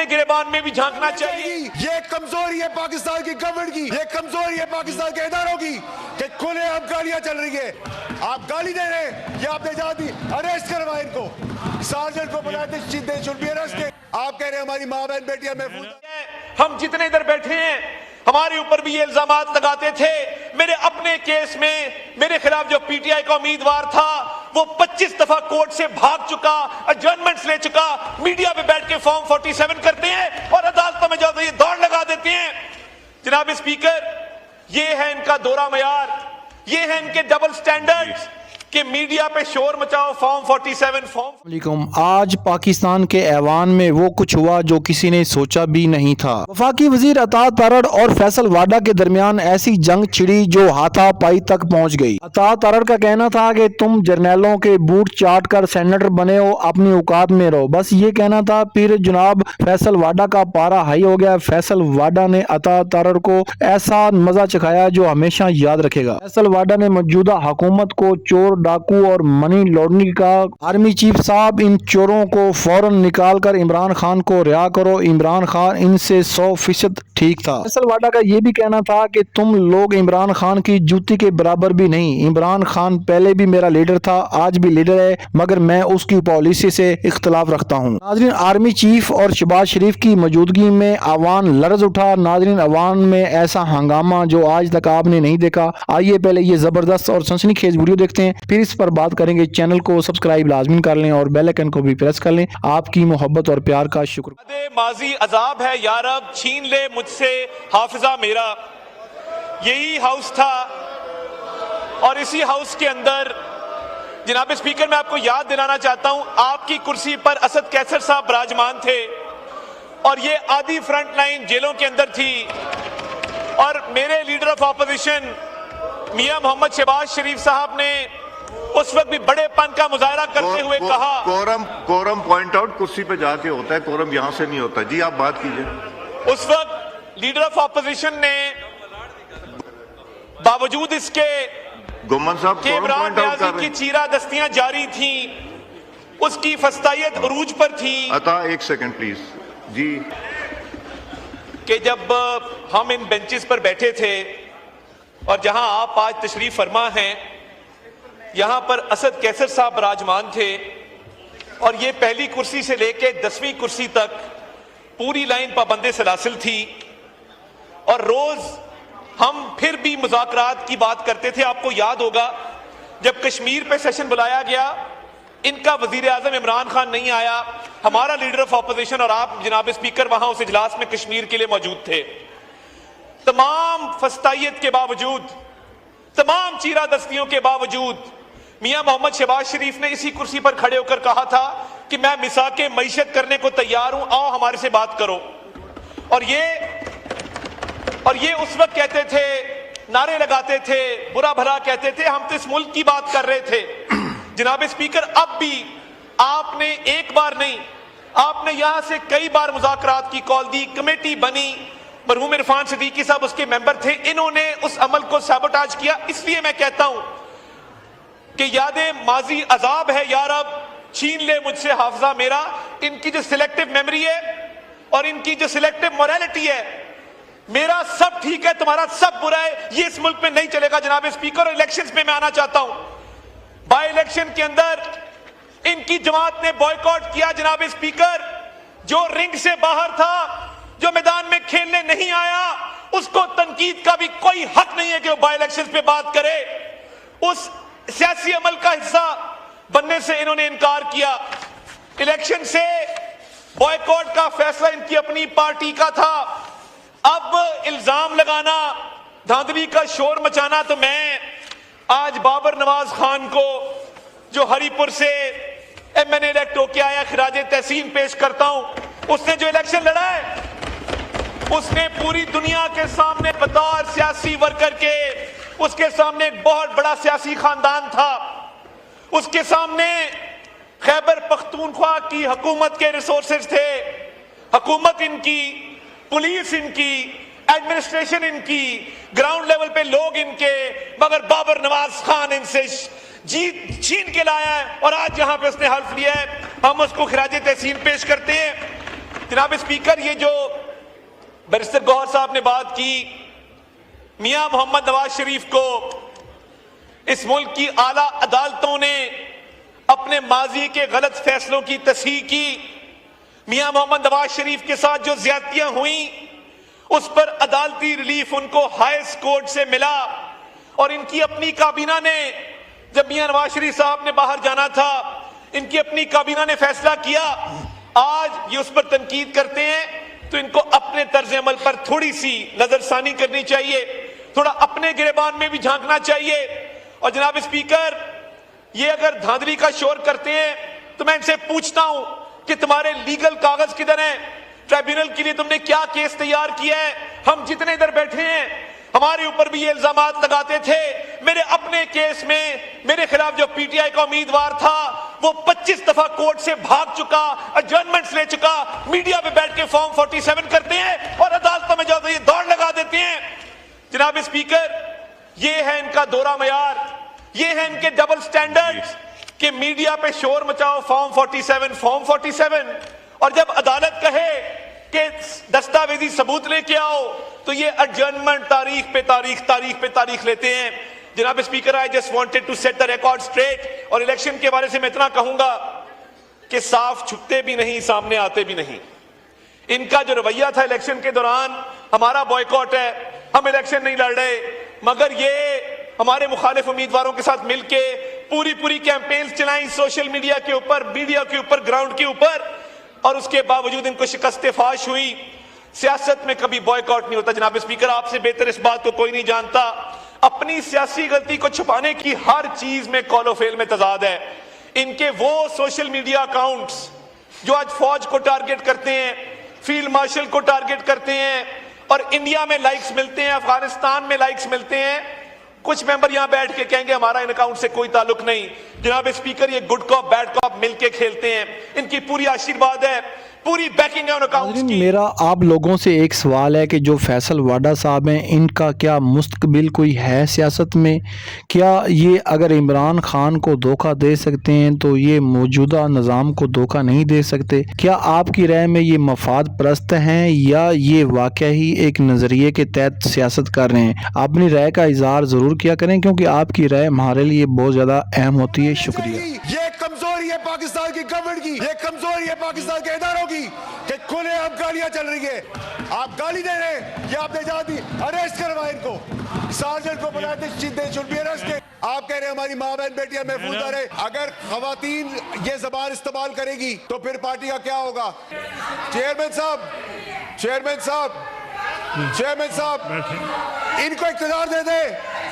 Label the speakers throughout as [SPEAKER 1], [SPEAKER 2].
[SPEAKER 1] गिरेबान में भी झांकना चाहिए।
[SPEAKER 2] ये कमजोरी है पाकिस्तान की गवर्नमेंट की, ये कमजोरी है पाकिस्तान के इदारों की कि खुलेआम गालियां चल रही है। आप गाली दे रहे हैं, ये आपने जाती अरेस्ट करवाए इनको, सार्जेंट को बुलाए थे, दे शुड बी अरेस्टेड। आप कह रहे हैं हमारी माँ बहन बेटियां महफूज।
[SPEAKER 1] हम जितने इधर बैठे हैं हमारे ऊपर भी ये इल्जामात लगाते थे। मेरे अपने केस में मेरे खिलाफ जो पीटीआई का उम्मीदवार था वो 25 दफा कोर्ट से भाग चुका, एडजर्नमेंट्स ले चुका, मीडिया पे बैठ के फॉर्म 47 करते हैं और अदालतों में जाकर ये दौड़ लगा देते हैं। जनाब स्पीकर, ये है इनका दोहरा मयार, ये है इनके डबल स्टैंडर्ड्स कि मीडिया पे शोर मचाओ, फॉर्म 47 फॉर्म।
[SPEAKER 3] आज पाकिस्तान के ऐवान में वो कुछ हुआ जो किसी ने सोचा भी नहीं था। वफाकी वजीर अतात तारड़ और फैसल वाडा के दरमियान ऐसी जंग छिड़ी जो हाथापाई तक पहुंच गई। अतात तारड़ का कहना था कि तुम जर्नैलों के बूट चाट कर सेनेटर बने हो, अपनी औकात में रहो, बस ये कहना था। फिर जनाब फैसल वाडा का पारा हाई हो गया। फैसल वाडा ने अतात तारड़ को ऐसा मजा चखाया जो हमेशा याद रखेगा। फैसल वाडा ने मौजूदा हुकूमत को चोर, डाकू और मनी लॉन्ड्रिंग का आर्मी चीफ साहब, इन चोरों को फौरन निकाल कर इमरान खान को रिहा करो। इमरान खान इनसे 100% ठीक था। फैसल वाडा का यह भी कहना था कि तुम लोग इमरान खान की जूती के बराबर भी नहीं। इमरान खान पहले भी मेरा लीडर था, आज भी लीडर है, मगर मैं उसकी पॉलिसी से इख्तलाफ रखता हूँ। नाज़रीन, आर्मी चीफ और शहबाज शरीफ की मौजूदगी में अवान लर्ज उठा। नाज़रीन, अवान में ऐसा हंगामा जो आज तक आपने नहीं देखा। आइए पहले ये जबरदस्त और सनसनीखेज वीडियो देखते हैं, फिर इस पर बात करेंगे। चैनल को सब्सक्राइब लाजमी कर लें और बेल आइकन को भी प्रेस कर लें। आपकी मोहब्बत और प्यार का शुक्र।
[SPEAKER 1] माजी अजाब है यारब, छीन ले मुझसे हाफिजा मेरा। यही हाउस था और इसी हाउस के अंदर जनाब स्पीकर, मैं आपको याद दिलाना चाहता हूं, आपकी कुर्सी पर असद कैसर साहब विराजमान थे और ये आधी फ्रंट लाइन जेलों के अंदर थी और मेरे लीडर ऑफ ऑपोजिशन मियां मोहम्मद शहबाज शरीफ साहब ने उस वक्त भी बड़ेपन का मुजाहरा करते हुए कहा,
[SPEAKER 4] कोरम पॉइंट आउट कुर्सी पे जाके होता है, कोरम यहां से नहीं होता। जी आप बात कीजिए।
[SPEAKER 1] उस वक्त लीडर ऑफ ऑपोजिशन ने बावजूद इसके
[SPEAKER 4] गुम्मन साहब
[SPEAKER 1] कि इमरान न्याजी की चीरा दस्तियां जारी थी, उसकी फस्तायत उरूज पर थी।
[SPEAKER 4] अता एक सेकंड प्लीज जी।
[SPEAKER 1] कि जब हम इन बेंचेस पर बैठे थे और जहां आप आज तशरीफ फरमा हैं, यहां पर असद कैसर साहब विराजमान थे और ये पहली कुर्सी से लेके 10वीं कुर्सी तक पूरी लाइन पाबंदे सलासिल थी और रोज हम फिर भी मुज़ाकरात की बात करते थे। आपको याद होगा जब कश्मीर पे सेशन बुलाया गया, इनका वजीर आजम इमरान खान नहीं आया, हमारा लीडर ऑफ ऑपोजिशन और आप जनाब स्पीकर वहां उस इजलास में कश्मीर के लिए मौजूद थे। तमाम फस्तायत के बावजूद, तमाम चीरा दस्तियों के बावजूद मियां मोहम्मद शहबाज शरीफ ने इसी कुर्सी पर खड़े होकर कहा था कि मैं मिसाके मईशत करने को तैयार हूं, आओ हमारे से बात करो। और ये उस वक्त कहते थे, नारे लगाते थे, बुरा भला कहते थे, हम तो इस मुल्क की बात कर रहे थे। जनाब स्पीकर, अब भी आपने एक बार नहीं, आपने यहां से कई बार मुज़ाकरात की कॉल दी, कमेटी बनी, मरहूम इरफान सिद्दीकी साहब उसके मेंबर थे, इन्होंने उस अमल को सैबोटाज किया। इसलिए मैं कहता हूं कि यादें माजी अजाब है यारब, छीन ले मुझसे हाफिजा मेरा। इनकी जो सिलेक्टिव मेमोरी है और इनकी जो सिलेक्टिव मोरालिटी है, मेरा सब ठीक है, तुम्हारा सब बुरा है, ये इस मुल्क में नहीं चलेगा। जनाब स्पीकर, और इलेक्शंस में मैं आना चाहता हूं। बाई इलेक्शन के अंदर इनकी जमात ने बॉयकॉट किया। जनाब स्पीकर, जो रिंग से बाहर था, जो मैदान में खेलने नहीं आया, उसको तनकीद का भी कोई हक नहीं है कि वो बाई इलेक्शंस पे बात करे। उस सियासी अमल का हिस्सा बनने से इन्होंने इनकार किया। इलेक्शन से बॉयकॉट का फैसला इनकी अपनी पार्टी का था। अब इल्जाम लगाना, धांधली का शोर मचाना, तो मैं आज बाबर नवाज खान को जो हरिपुर से एमएनए इलेक्ट होके आया, खिराजे तहसीन पेश करता हूं। उसने जो इलेक्शन लड़ा है, उसने पूरी दुनिया के सामने बतौर सियासी वर्कर के, उसके सामने एक बहुत बड़ा सियासी खानदान था, उसके सामने खैबर पख्तूनख्वा की हुकूमत के रिसोर्सेज थे, हुकूमत इनकी, पुलिस इनकी, एडमिनिस्ट्रेशन इनकी, ग्राउंड लेवल पे लोग इनके, मगर बाबर नवाज खान इनसे जीत छीन के लाया है और आज यहां पे उसने हल्फ लिया है। हम उसको खिराजे तहसीन पेश करते हैं। जनाब स्पीकर, ये जो बैरिस्टर गौहर साहब ने बात की, मियां मोहम्मद नवाज शरीफ को इस मुल्क की आला अदालतों ने अपने माजी के गलत फैसलों की तस्हीह की। मियां मोहम्मद नवाज शरीफ के साथ जो ज्यादतियां हुई उस पर अदालती रिलीफ उनको हाईएस्ट कोर्ट से मिला और इनकी अपनी काबीना ने, जब मियां नवाज शरीफ साहब ने बाहर जाना था, इनकी अपनी काबीना ने फैसला किया। आज ये उस पर तनकीद करते हैं तो इनको अपने तर्ज अमल पर थोड़ी सी नजरसानी करनी चाहिए, थोड़ा अपने गिरेबान में भी झांकना चाहिए। और जनाब स्पीकर, ये अगर धांधली का शोर करते हैं तो मैं इनसे पूछता हूं कि तुम्हारे लीगल कागज किधर हैं? ट्राइब्यूनल के लिए तुमने क्या केस तैयार किया है? हम जितने इधर बैठे हैं हमारे ऊपर भी ये इल्जामात लगाते थे। मेरे अपने केस में मेरे खिलाफ जो पीटीआई का उम्मीदवार था वो 25 दफा कोर्ट से भाग चुका, एडजर्नमेंट्स ले चुका, मीडिया पे बैठ के फॉर्म 47 करते हैं और अदालतों में जाकर ये दौड़ लगा देते हैं। जनाब स्पीकर, ये है इनका दोहरा मयार, ये है इनके डबल स्टैंडर्ड्स कि मीडिया पे शोर मचाओ, फॉर्म 47, और जब अदालत कहे कि दस्तावेजी सबूत लेके आओ तो ये एडजर्नमेंट तारीख पे तारीख लेते हैं। जनाब speaker, I just wanted to set the record straight. और इलेक्शन के बारे से मैं इतना कहूंगा कि साफ छुपते भी नहीं, सामने आते भी नहीं। इनका जो रवैया था इलेक्शन के दौरान, हमारा बॉयकॉट है, हम इलेक्शन नहीं लड़ रहे, मगर ये हमारे मुखालिफ उम्मीदवारों के साथ मिलके पूरी कैंपेन्स चलाई सोशल मीडिया के ऊपर, मीडिया के ऊपर, ग्राउंड के ऊपर, और उसके बावजूद इनको शिकस्त फाश हुई। सियासत में कभी बॉयकॉट नहीं होता। जनाब स्पीकर, आपसे बेहतर इस बात को कोई नहीं जानता। अपनी सियासी गलती को छुपाने की हर चीज में कॉलो फेल में तजाद है। इनके वो सोशल मीडिया अकाउंट्स जो आज फौज को टारगेट करते हैं, फील्ड मार्शल को टारगेट करते हैं और इंडिया में लाइक्स मिलते हैं, अफगानिस्तान में लाइक्स मिलते हैं, कुछ मेंबर यहां बैठ के कहेंगे हमारा इन अकाउंट से कोई ताल्लुक नहीं। जनाब स्पीकर, ये गुड कॉप बैड कॉप मिलके खेलते हैं, इनकी पूरी आशीर्वाद है, पूरी बैकिंग है उन अकाउंट्स की।
[SPEAKER 3] मेरा आप लोगों से एक सवाल है कि जो फैसल वाडा साहब हैं, इनका क्या मुस्तकबिल कोई है सियासत में? क्या ये अगर इमरान खान को धोखा दे सकते हैं तो ये मौजूदा निज़ाम को धोखा नहीं दे सकते? क्या आपकी राय में ये मफाद परस्त हैं या ये वाकई ही एक नज़रिए के तहत सियासत कर रहे हैं? अपनी राय का इजहार ज़रूर किया करें क्योंकि आपकी राय हमारे लिए बहुत ज़्यादा अहम होती है। शुक्रिया।
[SPEAKER 2] ये कमजोरी है पाकिस्तान की गवर्नमेंट की, ये कमजोरी है पाकिस्तान के इदारों की कि खुलेआम गालियां चल रही है। आप गाली दे रहे हैं, ये आपने जाती अरेस्ट करवाए इनको, सार्जेंट को बुलाए थे, शुड बी अरेस्टेड। आप कह रहे हैं हमारी माँ बहन बेटियां महफूज रहे। अगर खवातीन ये जबान इस्तेमाल करेगी तो फिर पार्टी का क्या होगा? चेयरमैन साहब, इनको इख्तियार दे दे।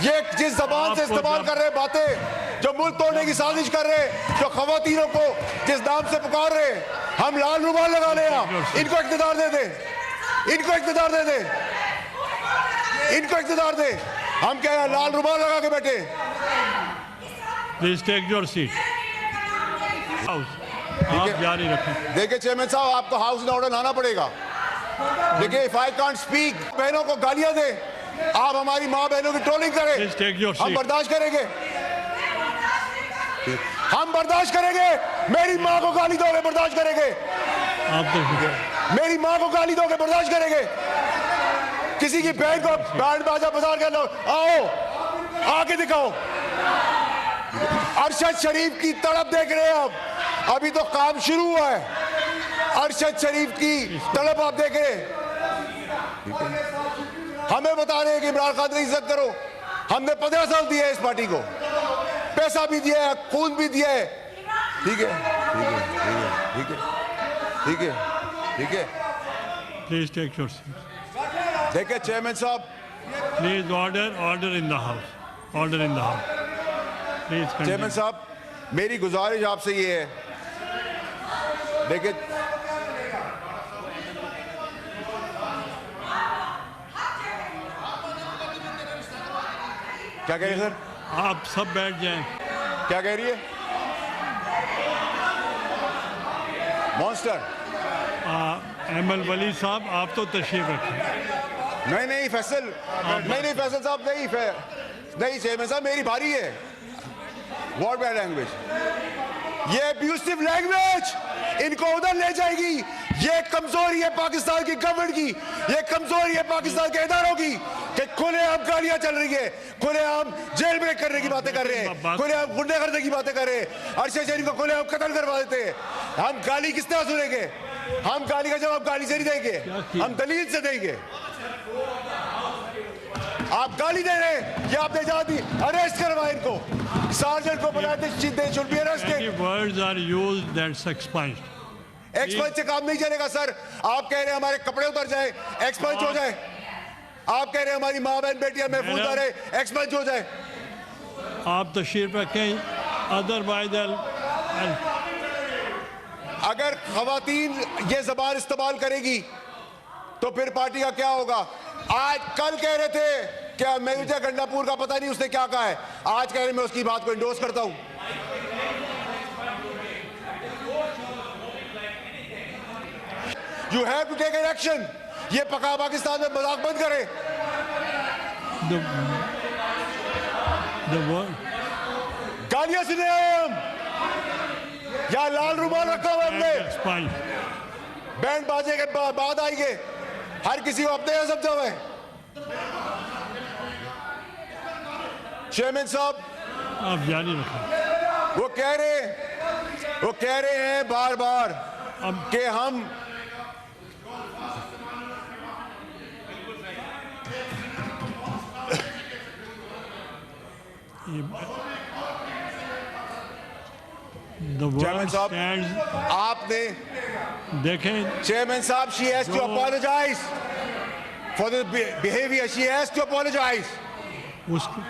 [SPEAKER 2] ये जिस जबान से इस्तेमाल कर रहे हैं बातें, जो मुल्क तोड़ने की साजिश कर रहे हैं, जो खवातीनों को जिस नाम से पुकार रहे हैं, हम लाल रुमाल लगा ले, इनको इख्तियार दे दे, इनको इख्तियार दे। हम क्या है, लाल रुमाल लगा के बैठे?
[SPEAKER 5] Please take your seat. आप जारी रखें।
[SPEAKER 2] देखिए चेयरमैन साहब, आपको हाउस इन ऑर्डर लाना पड़ेगा। देखिए, इफ आई कांट स्पीक, बहनों को गालियां दे, आप हमारी माँ बहनों की ट्रोलिंग करें,
[SPEAKER 5] Please take your
[SPEAKER 2] हम
[SPEAKER 5] seat.
[SPEAKER 2] बर्दाश्त करेंगे, हम बर्दाश्त करेंगे। मेरी माँ को गाली दोगे, बर्दाश्त करेंगे।
[SPEAKER 5] आप तो
[SPEAKER 2] मेरी माँ को गाली दोगे, बर्दाश्त करेंगे। किसी की बहन को बैंड बाजा बजा के लो, आओ आके दिखाओ। अरशद शरीफ की तड़प देख रहे हैं आप, अभी तो काम शुरू हुआ है। अरशद शरीफ की तड़प आप देख रहे हैं। हमें बता रहे हैं कि इमरान खान की इज्जत करो। हमने 15 साल दिए इस पार्टी को, पैसा भी दिया है, खून भी दिया है। ठीक है।
[SPEAKER 5] Please take your seat.
[SPEAKER 2] देखिए चेयरमैन साहब,
[SPEAKER 5] please order in the house, order in the house. Please
[SPEAKER 2] chairman साहब, मेरी गुजारिश आपसे ये है, देखिए क्या कह रही है सर?
[SPEAKER 5] आप सब बैठ जाएं।
[SPEAKER 2] क्या कह रही है? मॉन्स्टर।
[SPEAKER 5] एमएल वली साहब, आप तो तशरीफ रखें।
[SPEAKER 2] नहीं फैसल, नहीं फैसल साहब, नहीं चेयरमैन साहब, मेरी बारी है। व्हाट बैड लैंग्वेज, ये अब्यूसिव लैंग्वेज इनको उधर ले जाएगी ये कमजोरी है पाकिस्तान की गवर्नमेंट की, ये कमजोरी है पाकिस्तान के इदारों की कि खुलेआम गालियां चल रही है, खुलेआम जेल में करने की बातें कर रहे हैं, खुलेआम गुंडे करने की बातें कर रहे हैं, अरशद शरीफ को खुलेआम कत्ल करवा देते हैं। हम गाली किस तरह सुनेंगे? हम गाली का जवाब गाली से नहीं देंगे, हम दलील से देंगे। आप गाली दे रहे हैं, ये आपने इजाजत दी, अरेस्ट करवाए इनको, सार्जेंट को बुलाए थे, they should be arrested.
[SPEAKER 5] Words are used, that's expunged.
[SPEAKER 2] Expunge से काम नहीं चलेगा सर। आप कह रहे हैं हमारे कपड़े उतर जाए, एक्सपंज हो जाए। आप कह रहे हैं हमारी माँ बहन बेटियां महफूज ना रहे, एक्सपंज हो जाए।
[SPEAKER 5] आप तशरीफ रखें, अदरवाइज
[SPEAKER 2] अगर खवातीन ये जबान इस्तेमाल करेगी तो फिर पार्टी का क्या होगा? आज कल कह रहे थे क्या मेहुजा गंडापुर का पता नहीं उसने क्या कहा है, आज कह रहे मैं उसकी बात को इंडोर्स करता हूं। You have to take an action. ये पका पाकिस्तान में मजाक बंद करें।
[SPEAKER 5] the word
[SPEAKER 2] गालियां सुने आए हम, या लाल रुमाल रखा हुआ हमने,
[SPEAKER 5] expunged.
[SPEAKER 2] बैंड बाजे के बाद आएंगे, हर किसी को अपने यहाँ समझा हुआ है। चेयरमैन साहब
[SPEAKER 5] आप जारी रखें।
[SPEAKER 2] वो कह रहे हैं बार बार कि हम
[SPEAKER 5] The
[SPEAKER 2] चेयरमैन
[SPEAKER 5] word
[SPEAKER 2] साहब
[SPEAKER 5] stands.
[SPEAKER 2] आपने
[SPEAKER 5] देखें,
[SPEAKER 2] चेयरमैन साहब she has to apologize for the behavior, she has to apologize।
[SPEAKER 5] उसको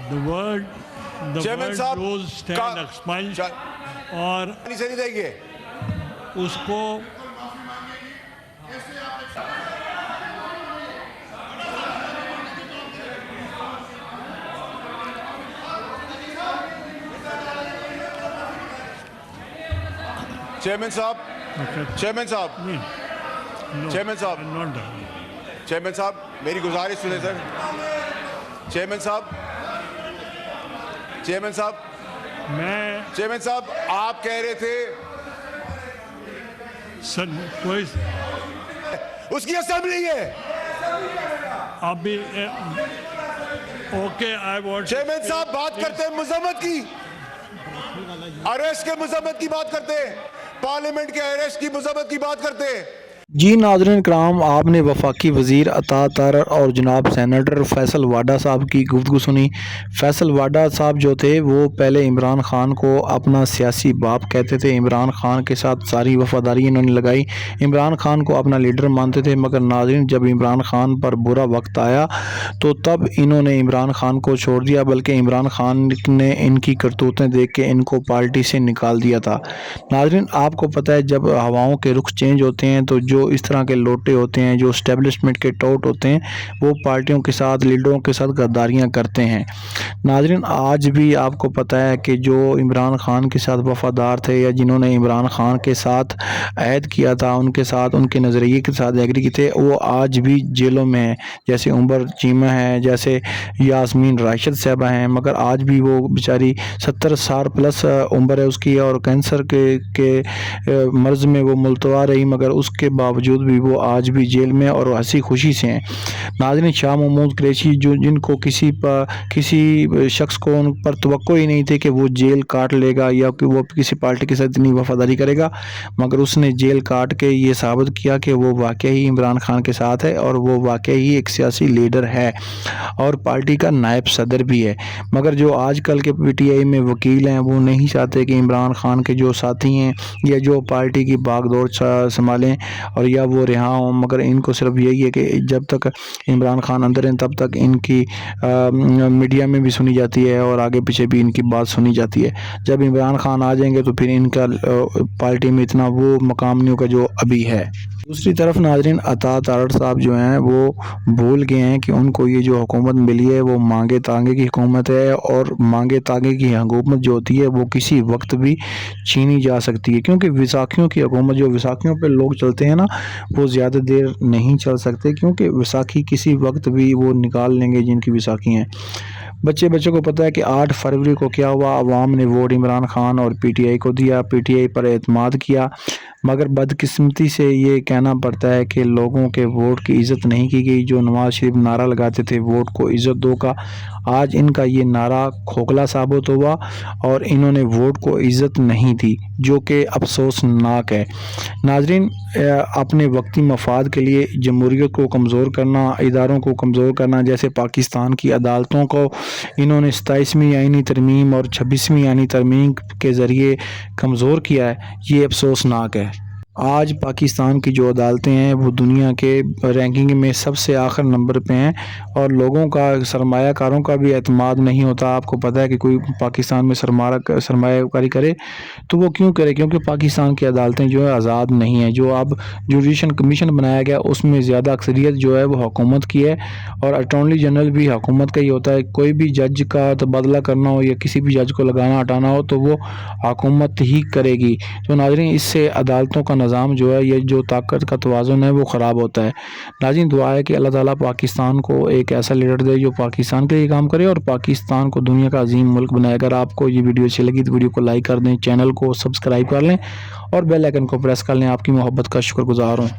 [SPEAKER 5] the word
[SPEAKER 2] चेयरमैन साहब
[SPEAKER 5] rules stand expunged और
[SPEAKER 2] से नहीं देंगे।
[SPEAKER 5] उसको
[SPEAKER 2] चेयरमैन साहब चेयरमैन साहब चेयरमैन साहब
[SPEAKER 5] not done.
[SPEAKER 2] चेयरमैन साहब मेरी गुजारिश सुने सर। चेयरमैन साहब
[SPEAKER 5] मैं
[SPEAKER 2] चेयरमैन साहब आप कह रहे थे
[SPEAKER 5] सर कोई
[SPEAKER 2] उसकी असेंबली है।
[SPEAKER 5] अभी ओके आई वांट
[SPEAKER 2] चेयरमैन साहब बात करते हैं मजम्मत की, अरेस्ट के मजम्मत की बात करते हैं, पार्लियामेंट के अरेस्ट की मजम्मत की बात करते हैं।
[SPEAKER 3] जी नाज़रीन कराम, आपने वफाकी वज़ीर अता तारड़ और जनाब सेनेटर फैसल वाडा साहब की गुफ्तगू सुनी। फैसल वाडा साहब जो थे वो पहले इमरान ख़ान को अपना सियासी बाप कहते थे, इमरान ख़ान के साथ सारी वफादारी इन्होंने लगाई, इमरान ख़ान को अपना लीडर मानते थे। मगर नाज़रीन जब इमरान ख़ान पर बुरा वक्त आया तो तब इन्होंने इमरान ख़ान को छोड़ दिया, बल्कि इमरान ख़ान ने इनकी करतूतें देख के इनको पार्टी से निकाल दिया था। नाज़रीन आपको पता है जब हवाओं के रुख चेंज होते हैं तो जो इस तरह के लोटे होते हैं, जो इस्टेब्लिशमेंट के टोट होते हैं, वो पार्टियों के साथ लीडरों के साथ गद्दारियां करते हैं। नाज़रीन आज भी आपको पता है कि जो इमरान ख़ान के साथ वफादार थे या जिन्होंने इमरान ख़ान के साथ अहद किया था, उनके साथ उनके नज़रिए के साथ एग्री किए थे, वो आज भी जेलों में हैं। जैसे उमर चीमा है, जैसे यास्मीन राशिद साहबा हैं, मगर आज भी वो बेचारी 70 साल प्लस उम्र है उसकी और कैंसर के मर्ज़ में वो मुलतवा रही, मगर उसके बावजूद भी वो आज भी जेल में और हंसी खुशी से हैं। नाज़रीन शाह महमूद कुरैशी जो जिनको किसी शख्स को उन पर तवक्को ही नहीं थे कि वो जेल काट लेगा या कि वो किसी पार्टी के साथ इतनी वफादारी करेगा, मगर उसने जेल काट के ये साबित किया कि वो वाकई ही इमरान ख़ान के साथ है और वो वाकई ही एक सियासी लीडर है और पार्टी का नायब सदर भी है। मगर जो आजकल के PTI में वकील हैं वो नहीं चाहते कि इमरान ख़ान के जो साथी हैं या जो पार्टी की बागडोर संभालें और या वो रिहा हों, मगर इनको सिर्फ यही है कि जब तक इमरान ख़ान अंदर हैं तब तक इनकी मीडिया में भी सुनी जाती है और आगे पीछे भी इनकी बात सुनी जाती है। जब इमरान ख़ान आ जाएंगे तो फिर इनका पार्टी में इतना वो मकाम नहीं होगा जो अभी है। दूसरी तरफ नाज़रीन अता तारड़ साहब जो हैं वो भूल गए हैं कि उनको ये जो हुकूमत मिली है वो मांगे तांगे की हुकूमत है और मांगे तांगे की हुकूमत जो होती है वो किसी वक्त भी छीनी जा सकती है, क्योंकि विसाखियों की हुकूमत जो विसाखियों पे लोग चलते हैं ना वो ज़्यादा देर नहीं चल सकते, क्योंकि विसाखी किसी वक्त भी वो निकाल लेंगे जिनकी विसाखी हैं। बच्चे बच्चों को पता है कि 8 फरवरी को क्या हुआ। अवाम ने वोट इमरान खान और पीटीआई को दिया, पीटीआई पर एतमाद किया, मगर बदकिस्मती से ये कहना पड़ता है कि लोगों के वोट की इज़्ज़त नहीं की गई। जो नवाज शरीफ नारा लगाते थे वोट को इज़्ज़त दो का, आज इनका ये नारा खोखला साबित हुआ और इन्होंने वोट को इज़्ज़त नहीं दी, जो कि अफसोसनाक है। नाजरीन, अपने वक्ती मफाद के लिए जमहूरियत को कमज़ोर करना, इदारों को कमज़ोर करना, जैसे पाकिस्तान की अदालतों को इन्होंने 27वीं आईनी तरमीम और 26वीं आईनी तरमीम के ज़रिए कमज़ोर किया है, ये अफसोसनाक है। आज पाकिस्तान की जो अदालतें हैं वो दुनिया के रैंकिंग में सबसे आखिर नंबर पे हैं और लोगों का, सरमायाकारों का भी एतमाद नहीं होता। आपको पता है कि कोई पाकिस्तान में सरमायाकारी करे तो वो क्यों करे, क्योंकि पाकिस्तान की अदालतें जो है आज़ाद नहीं हैं। जो अब जुडिशल कमीशन बनाया गया उसमें ज़्यादा अक्सरियत जो है वो हुकूमत की है और अटॉर्नी जनरल भी हुकूमत का ही होता है। कोई भी जज का तबादला करना हो या किसी भी जज को लगाना हटाना हो तो वो हुकूमत ही करेगी। तो नाज़रीन, इससे अदालतों का निज़ाम जो है, ये जो ताकत का तवाज़ुन है वो ख़राब होता है। नाज़रीन, दुआ है कि अल्लाह ताला पाकिस्तान को एक ऐसा लीडर दे जो पाकिस्तान के लिए काम करे और पाकिस्तान को दुनिया का अजीम मुल्क बनाए। अगर आपको ये वीडियो अच्छी लगी तो वीडियो को लाइक कर दें, चैनल को सब्सक्राइब कर लें और बेल आइकन को प्रेस कर लें। आपकी मोहब्बत का शुक्रगुज़ार हूँ।